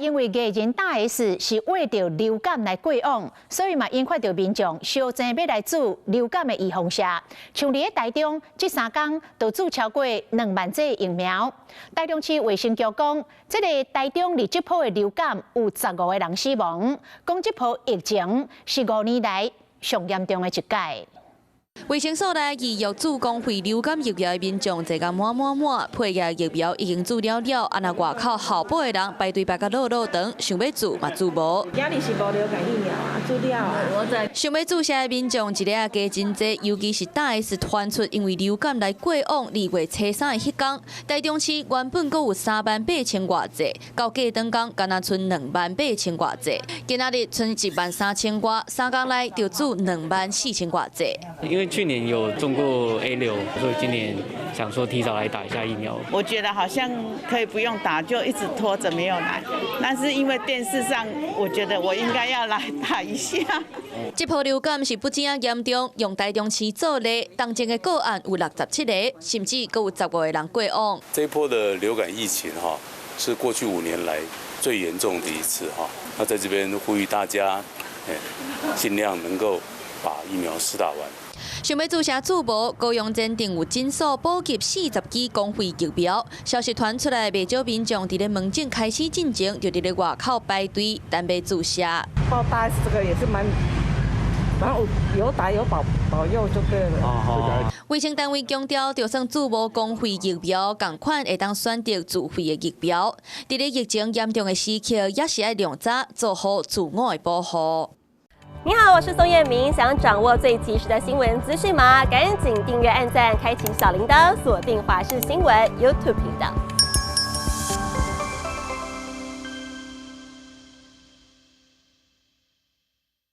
因为艺人大 S 是为着流感来过往，所以嘛引发着民众烧钱要来煮流感的预防射。像伫台中，这3天就煮超过2万剂疫苗。台中市卫生局讲，这个台中这波的流感有15个人死亡，讲这波疫情是5年来上严重的一届。卫生所内以药主公费流感疫苗的民众坐甲满，配额疫苗已经注了，啊那外口候补的人排队排甲落长，想要注嘛注无。今日是无流感疫苗啊，注了啊。想要注射的民众一日加真济，尤其是大 S 传出因为流感来过往2月初3的迄天，台中市原本阁有38000多剂，到过当天敢若剩28000多剂，今仔日剩13000多，3天内就注24000多剂。因为去年有中过 A6，所以今年想说提早来打一下疫苗。我觉得好像可以不用打，就一直拖着没有来。但是因为电视上，我觉得我应该要来打一下。这波流感是不止啊严重，用台中市做例，当前的个案有67个，甚至阁有15个人过往。这一波的流感疫情是过去5年来最严重的一次那在这边呼吁大家，尽量能够把疫苗施打完。想要注射注无，高雄镇定有诊所补给40支公费疫苗。消息传出来，不少民众伫咧门诊开始进前，就伫咧外口排队等要注射。报大这个也是蛮有打有保佑就对了。卫生单位强调，就算注无公费疫苗，同款会当选择自费的疫苗。伫咧疫情严重的时期，也是要量早做好自我的保护。你好，我是宋彦明。想掌握最及时的新闻资讯吗？赶紧订阅、按赞、开启小铃铛，锁定华视新闻 YouTube 频道。